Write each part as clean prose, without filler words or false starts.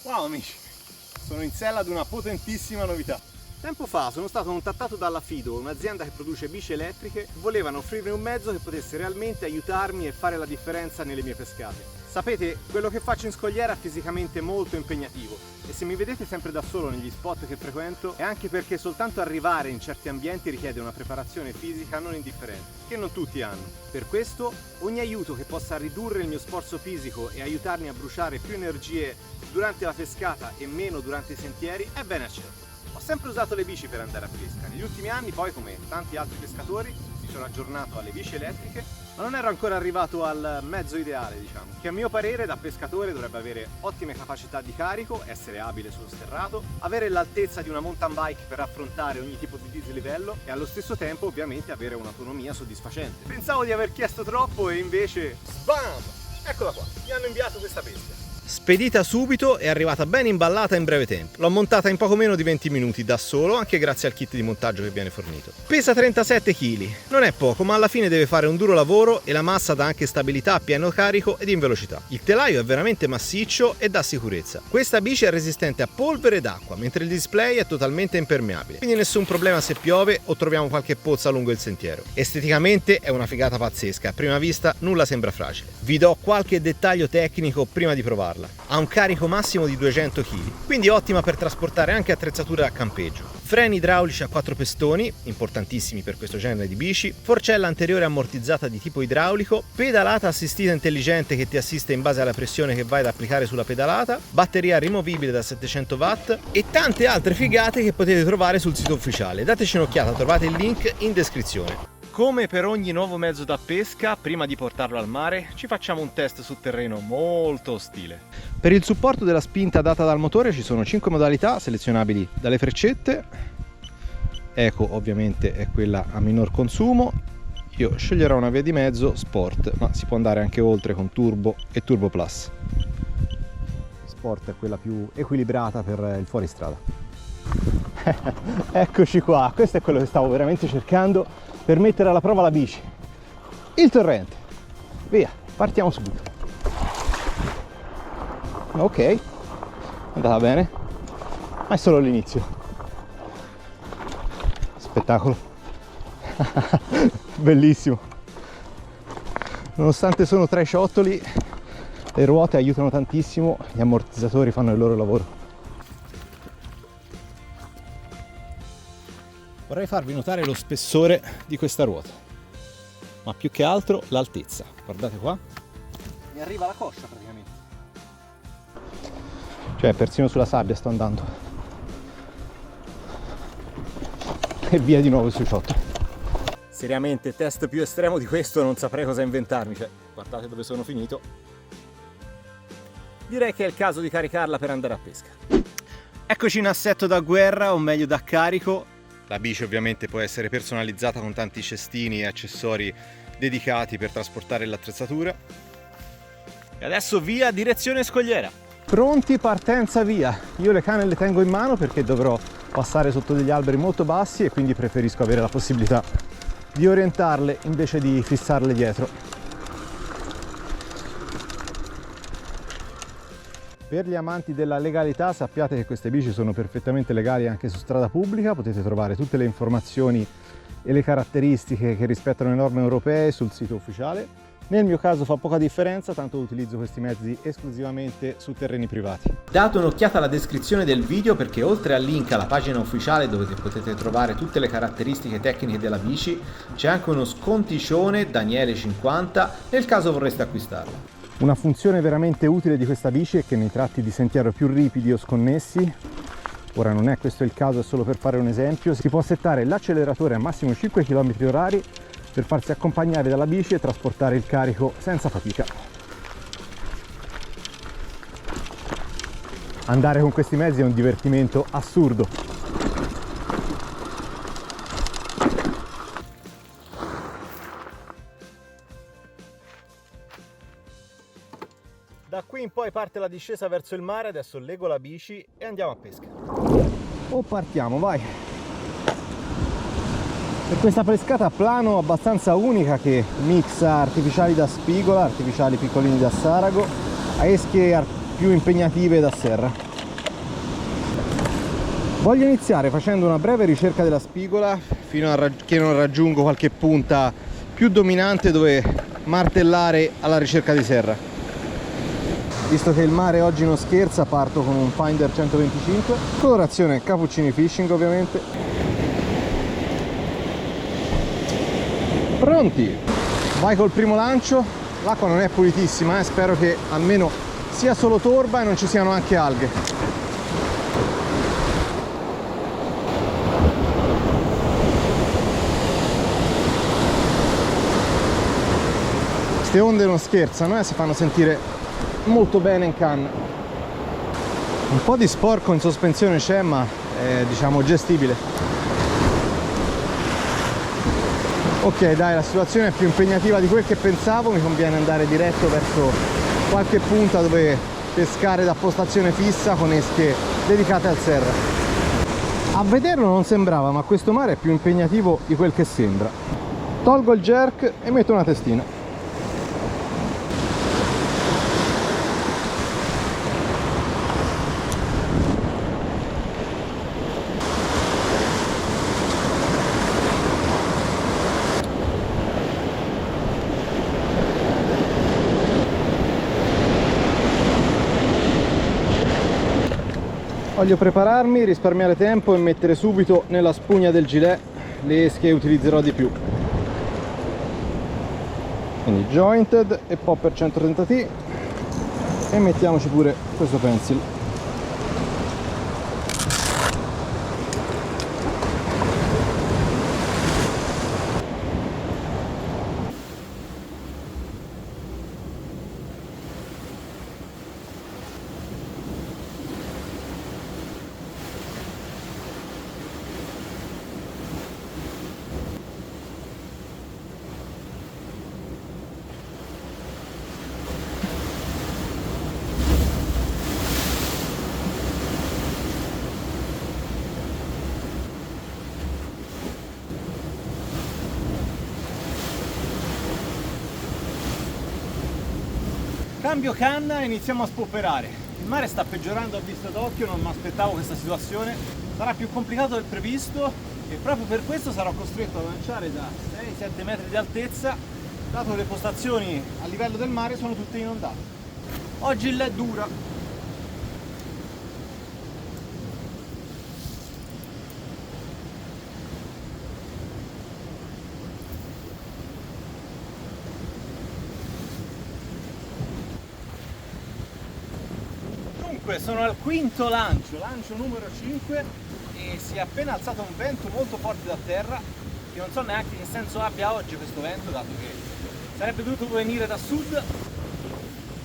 Wow amici, sono in sella ad una potentissima novità. Tempo fa sono stato contattato dalla Fido, un'azienda che produce bici elettriche. Volevano offrirmi un mezzo che potesse realmente aiutarmi e fare la differenza nelle mie pescate. Sapete, quello che faccio in scogliera è fisicamente molto impegnativo e se mi vedete sempre da solo negli spot che frequento è anche perché soltanto arrivare in certi ambienti richiede una preparazione fisica non indifferente, che non tutti hanno. Per questo ogni aiuto che possa ridurre il mio sforzo fisico e aiutarmi a bruciare più energie durante la pescata e meno durante i sentieri è ben accetto. Ho sempre usato le bici per andare a pesca. Negli ultimi anni poi, come tanti altri pescatori, mi sono aggiornato alle bici elettriche, ma non ero ancora arrivato al mezzo ideale, diciamo, che a mio parere da pescatore dovrebbe avere ottime capacità di carico, essere abile sullo sterrato, avere l'altezza di una mountain bike per affrontare ogni tipo di dislivello e allo stesso tempo ovviamente avere un'autonomia soddisfacente. Pensavo di aver chiesto troppo e invece, SBAM! Eccola qua, mi hanno inviato questa bestia. Spedita subito, è arrivata ben imballata in breve tempo. L'ho montata in poco meno di 20 minuti da solo, anche grazie al kit di montaggio che viene fornito. Pesa 37 kg, non è poco, ma alla fine deve fare un duro lavoro e la massa dà anche stabilità a pieno carico ed in velocità. Il telaio è veramente massiccio e dà sicurezza. Questa bici è resistente a polvere ed acqua, mentre il display è totalmente impermeabile, quindi nessun problema se piove o troviamo qualche pozza lungo il sentiero. Esteticamente è una figata pazzesca, a prima vista nulla sembra fragile. Vi do qualche dettaglio tecnico prima di provarla. Ha un carico massimo di 200 kg, quindi ottima per trasportare anche attrezzature da campeggio. Freni idraulici a 4 pistoni, importantissimi per questo genere di bici, forcella anteriore ammortizzata di tipo idraulico, pedalata assistita intelligente che ti assiste in base alla pressione che vai ad applicare sulla pedalata, batteria rimovibile da 700 watt e tante altre figate che potete trovare sul sito ufficiale. Dateci un'occhiata, trovate il link in descrizione. Come per ogni nuovo mezzo da pesca, prima di portarlo al mare, ci facciamo un test su terreno molto ostile. Per il supporto della spinta data dal motore ci sono 5 modalità selezionabili dalle freccette. Eco ovviamente è quella a minor consumo. Io sceglierò una via di mezzo sport, ma si può andare anche oltre con turbo e turbo plus. Sport è quella più equilibrata per il fuoristrada. Eccoci qua, questo è quello che stavo veramente cercando per mettere alla prova la bici. Il torrente. Via, partiamo subito. Ok, è andata bene, ma è solo l'inizio. Spettacolo. Bellissimo. Nonostante sono tra i ciottoli, le ruote aiutano tantissimo, gli ammortizzatori fanno il loro lavoro. Vorrei farvi notare lo spessore di questa ruota, ma più che altro l'altezza. Guardate qua, mi arriva alla coscia praticamente. Cioè persino sulla sabbia sto andando. E via di nuovo sui ciottoli. Seriamente, test più estremo di questo non saprei cosa inventarmi, cioè guardate dove sono finito. Direi che è il caso di caricarla per andare a pesca. Eccoci in assetto da guerra, o meglio da carico. La bici ovviamente può essere personalizzata con tanti cestini e accessori dedicati per trasportare l'attrezzatura. E adesso via, direzione scogliera. Pronti, partenza, via. Io le canne le tengo in mano perché dovrò passare sotto degli alberi molto bassi e quindi preferisco avere la possibilità di orientarle invece di fissarle dietro. Per gli amanti della legalità sappiate che queste bici sono perfettamente legali anche su strada pubblica, potete trovare tutte le informazioni e le caratteristiche che rispettano le norme europee sul sito ufficiale. Nel mio caso fa poca differenza, tanto utilizzo questi mezzi esclusivamente su terreni privati. Date un'occhiata alla descrizione del video perché oltre al link alla pagina ufficiale dove potete trovare tutte le caratteristiche tecniche della bici, c'è anche uno sconticione Daniele 50 nel caso vorreste acquistarla. Una funzione veramente utile di questa bici è che nei tratti di sentiero più ripidi o sconnessi, ora non è questo il caso, è solo per fare un esempio, si può settare l'acceleratore a massimo 5 km/h per farsi accompagnare dalla bici e trasportare il carico senza fatica. Andare con questi mezzi è un divertimento assurdo. Da qui in poi parte la discesa verso il mare, adesso lego la bici e andiamo a pesca. O partiamo, vai! Per questa pescata a plano abbastanza unica che mixa artificiali da spigola, artificiali piccolini da sarago, a esche più impegnative da serra. Voglio iniziare facendo una breve ricerca della spigola fino a che non raggiungo qualche punta più dominante dove martellare alla ricerca di serra. Visto che il mare oggi non scherza, parto con un Finder 125, colorazione Cappuccini Fishing ovviamente. Pronti? Vai col primo lancio. L'acqua non è pulitissima, spero che almeno sia solo torba e non ci siano anche alghe. Queste onde non scherzano, si fanno sentire molto bene in canna. Un po' di sporco in sospensione c'è, ma è, diciamo, gestibile. Ok, dai, la situazione è più impegnativa di quel che pensavo. Mi conviene andare diretto verso qualche punta dove pescare da postazione fissa con esche dedicate al serra. A vederlo non sembrava, ma questo mare è più impegnativo di quel che sembra. Tolgo il jerk e metto una testina. Voglio prepararmi, risparmiare tempo e mettere subito nella spugna del gilet le esche che utilizzerò di più. Quindi jointed e popper 130T e mettiamoci pure questo pencil. Cambio canna e iniziamo a spopperare. Il mare sta peggiorando a vista d'occhio, non mi aspettavo questa situazione. Sarà più complicato del previsto e proprio per questo sarò costretto a lanciare da 6-7 metri di altezza, dato che le postazioni a livello del mare sono tutte inondate. Oggi l'è dura. Sono al quinto lancio numero 5 e si è appena alzato un vento molto forte da terra che non so neanche che senso abbia oggi questo vento, dato che sarebbe dovuto venire da sud,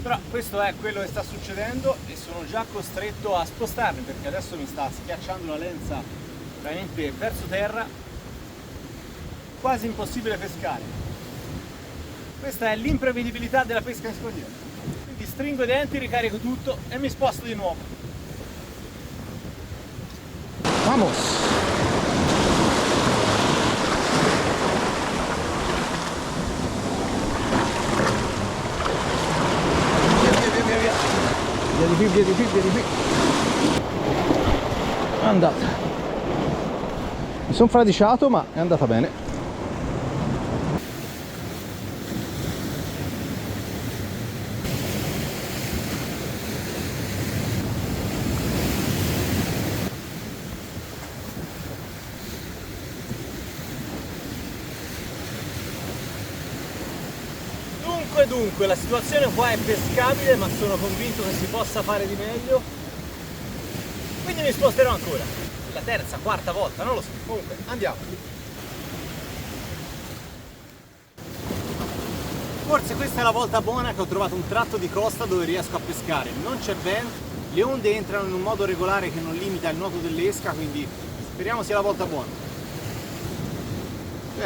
però questo è quello che sta succedendo e sono già costretto a spostarmi perché adesso mi sta schiacciando la lenza veramente verso terra, quasi impossibile pescare. Questa è l'imprevedibilità della pesca in scogliera. Stringo i denti, ricarico tutto e mi sposto di nuovo. Vamos! Via di qui, via di qui, via di qui. È andata. Mi sono fradiciato, ma è andata bene. Dunque la situazione qua è pescabile, ma sono convinto che si possa fare di meglio, quindi mi sposterò ancora, la terza, quarta volta, non lo so. Comunque andiamo. Forse questa è la volta buona che ho trovato un tratto di costa dove riesco a pescare, non c'è vento, le onde entrano in un modo regolare che non limita il nuoto dell'esca, quindi speriamo sia la volta buona.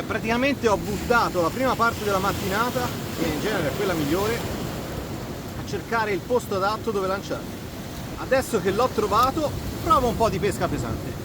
Praticamente ho buttato la prima parte della mattinata, che in genere è quella migliore, a cercare il posto adatto dove lanciare. Adesso che l'ho trovato, provo un po' di pesca pesante.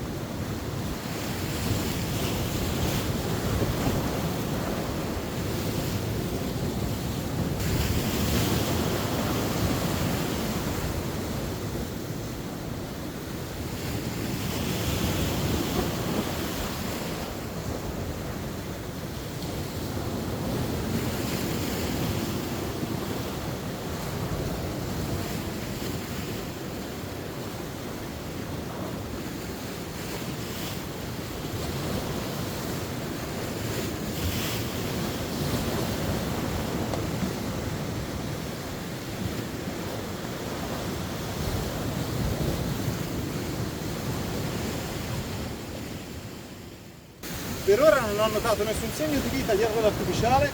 Per ora non ho notato nessun segno di vita dietro l'artificiale,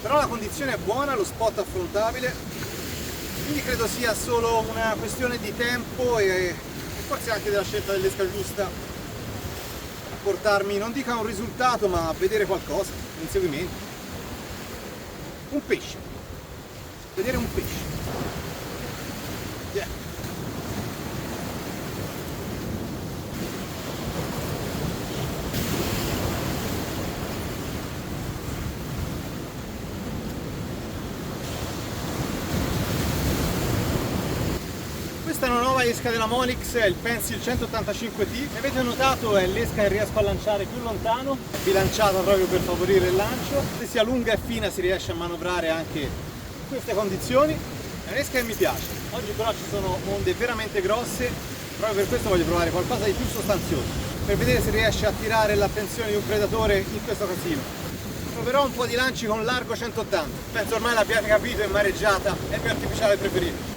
però la condizione è buona, lo spot affrontabile, quindi credo sia solo una questione di tempo e forse anche della scelta dell'esca giusta a portarmi, non dico a un risultato, ma a vedere qualcosa, un inseguimento. Un pesce. Vedere un pesce. Yeah. Questa è una nuova esca della Monix, è il Pencil 185T. Se avete notato è l'esca che riesco a lanciare più lontano, è bilanciata proprio per favorire il lancio. Se sia lunga e fina si riesce a manovrare anche in queste condizioni. È un'esca che mi piace. Oggi però ci sono onde veramente grosse, proprio per questo voglio provare qualcosa di più sostanzioso, per vedere se riesce a attirare l'attenzione di un predatore in questo casino. Proverò un po' di lanci con largo 180. Penso ormai l'abbiate capito, è mareggiata, è il mio artificiale preferito.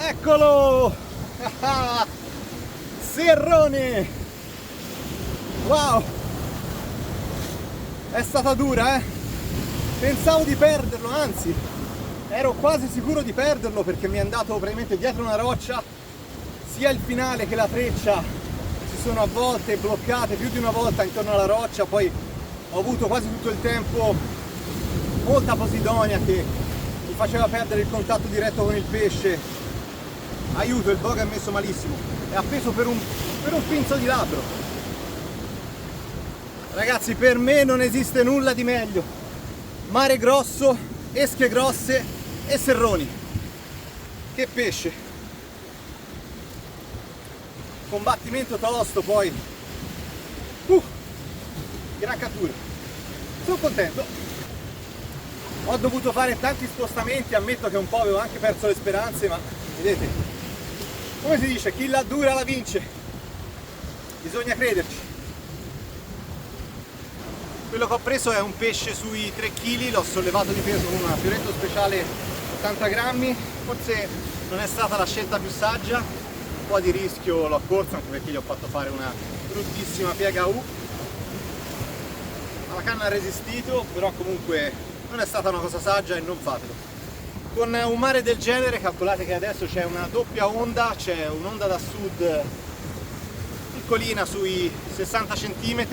Eccolo! Serrone! Wow! È stata dura, eh? Pensavo di perderlo, anzi, ero quasi sicuro di perderlo perché mi è andato praticamente dietro una roccia. Sia il finale che la treccia si sono a volte bloccate più di una volta intorno alla roccia, poi ho avuto quasi tutto il tempo molta posidonia che mi faceva perdere il contatto diretto con il pesce. Aiuto, il boga è messo malissimo, è appeso per un pinzo di labbro. Ragazzi, per me non esiste nulla di meglio. Mare grosso, esche grosse e serroni. Che pesce. Combattimento tosto poi. Gran cattura. Sono contento. Ho dovuto fare tanti spostamenti, ammetto che un po' avevo anche perso le speranze, ma vedete, come si dice, chi la dura la vince, bisogna crederci. Quello che ho preso è un pesce sui 3 kg, l'ho sollevato di peso con un fioretto speciale 80 grammi, forse non è stata la scelta più saggia, un po' di rischio l'ho corso anche perché gli ho fatto fare una bruttissima piega U, ma la canna ha resistito, però comunque non è stata una cosa saggia e non fatelo. Con un mare del genere calcolate che adesso c'è una doppia onda, c'è un'onda da sud piccolina sui 60 cm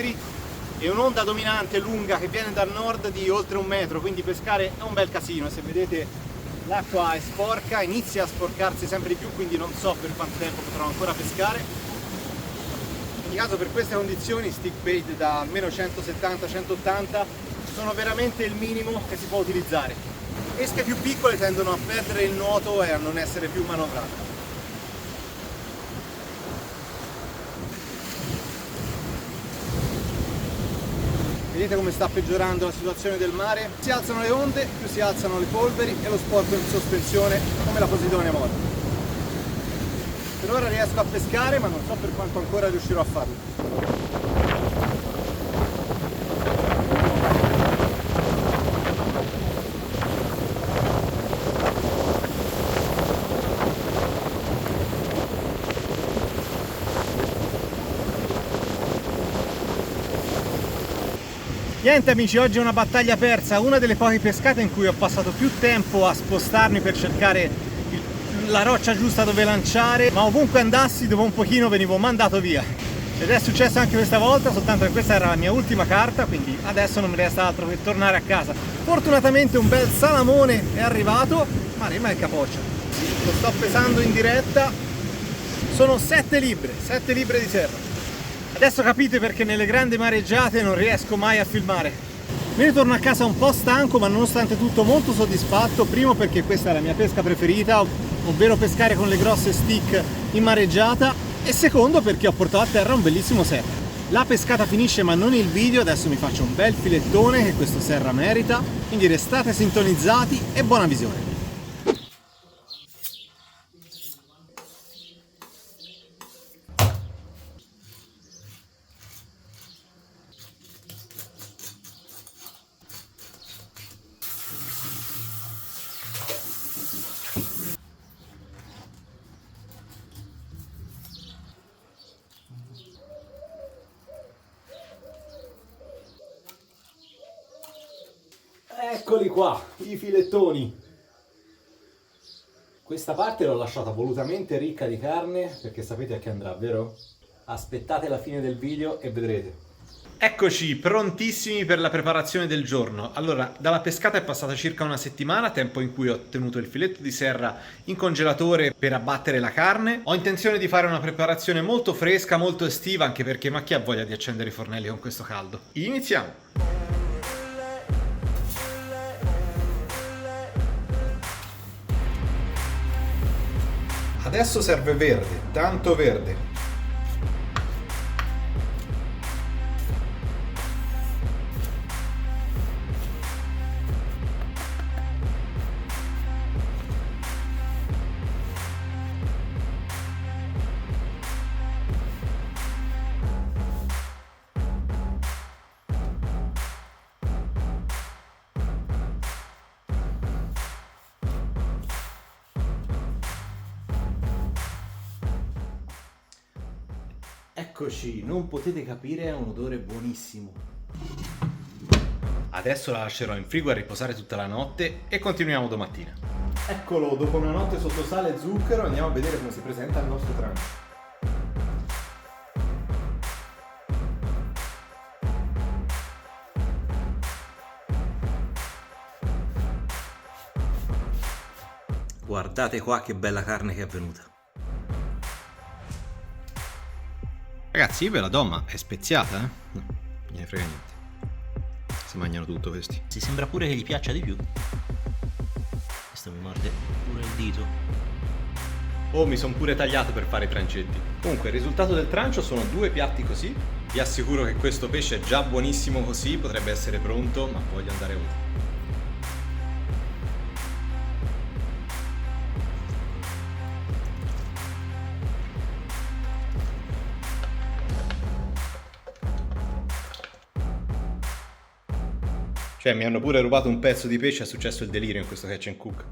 e un'onda dominante lunga che viene dal nord di oltre 1 metro, quindi pescare è un bel casino. Se vedete l'acqua è sporca, inizia a sporcarsi sempre di più, quindi non so per quanto tempo potrò ancora pescare. In ogni caso per queste condizioni stick bait da almeno 170-180 sono veramente il minimo che si può utilizzare. Esche più piccole tendono a perdere il nuoto e a non essere più manovrate. Vedete come sta peggiorando la situazione del mare? Si alzano le onde, più si alzano le polveri e lo sporco in sospensione come la Posidonia morta. Per ora riesco a pescare, ma non so per quanto ancora riuscirò a farlo. Niente amici, oggi è una battaglia persa, una delle poche pescate in cui ho passato più tempo a spostarmi per cercare la roccia giusta dove lanciare, ma ovunque andassi dopo un pochino venivo mandato via. Ed è successo anche questa volta, soltanto che questa era la mia ultima carta, quindi adesso non mi resta altro che tornare a casa. Fortunatamente un bel salamone è arrivato, ma rimane il capoccia. Lo sto pesando in diretta, sono 7 libbre di serra. Adesso capite perché nelle grandi mareggiate non riesco mai a filmare. Me ne torno a casa un po' stanco, ma nonostante tutto molto soddisfatto. Primo perché questa è la mia pesca preferita, ovvero pescare con le grosse stick in mareggiata, e secondo perché ho portato a terra un bellissimo serra. La pescata finisce ma non il video, adesso mi faccio un bel filettone che questo serra merita, quindi restate sintonizzati e buona visione. Eccoli qua, i filettoni. Questa parte l'ho lasciata volutamente ricca di carne perché sapete a che andrà, vero? Aspettate la fine del video e vedrete. Eccoci, prontissimi per la preparazione del giorno. Allora, dalla pescata è passata circa una settimana, tempo in cui ho tenuto il filetto di serra in congelatore per abbattere la carne. Ho intenzione di fare una preparazione molto fresca, molto estiva, anche perché ma chi ha voglia di accendere i fornelli con questo caldo? Iniziamo! Adesso serve verde, tanto verde. Eccoci, non potete capire, è un odore buonissimo. Adesso la lascerò in frigo a riposare tutta la notte e continuiamo domattina. Eccolo, dopo una notte sotto sale e zucchero andiamo a vedere come si presenta il nostro trancio. Guardate qua che bella carne che è venuta. Ragazzi, io ve la do, ma è speziata, eh? No, non gliene frega niente. Si mangiano tutto questi. Si sembra pure che gli piaccia di più. Questo mi morde pure il dito. Oh, mi sono pure tagliato per fare i trancetti. Comunque, il risultato del trancio sono 2 piatti così. Vi assicuro che questo pesce è già buonissimo così, potrebbe essere pronto, ma voglio andare oltre. Cioè, mi hanno pure rubato un pezzo di pesce, è successo il delirio in questo catch and cook.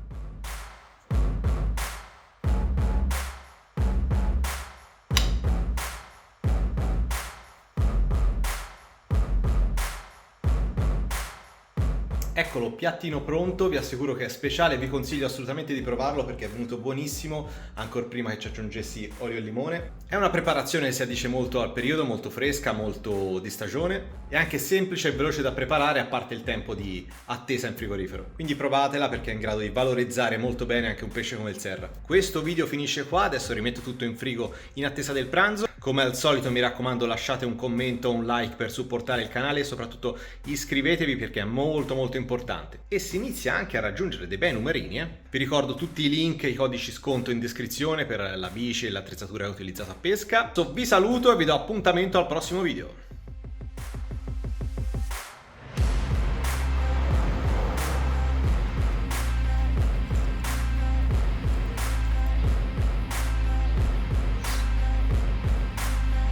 Eccolo, piattino pronto, vi assicuro che è speciale, vi consiglio assolutamente di provarlo perché è venuto buonissimo, ancora prima che ci aggiungessi olio e limone. È una preparazione che si addice molto al periodo, molto fresca, molto di stagione e anche semplice e veloce da preparare a parte il tempo di attesa in frigorifero. Quindi provatela perché è in grado di valorizzare molto bene anche un pesce come il serra. Questo video finisce qua, adesso rimetto tutto in frigo in attesa del pranzo. Come al solito mi raccomando, lasciate un commento, un like per supportare il canale e soprattutto iscrivetevi perché è molto importante. E si inizia anche a raggiungere dei bei numerini, Vi ricordo tutti i link e i codici sconto in descrizione per la bici e l'attrezzatura che ho utilizzato a pesca. Vi saluto e vi do appuntamento al prossimo video.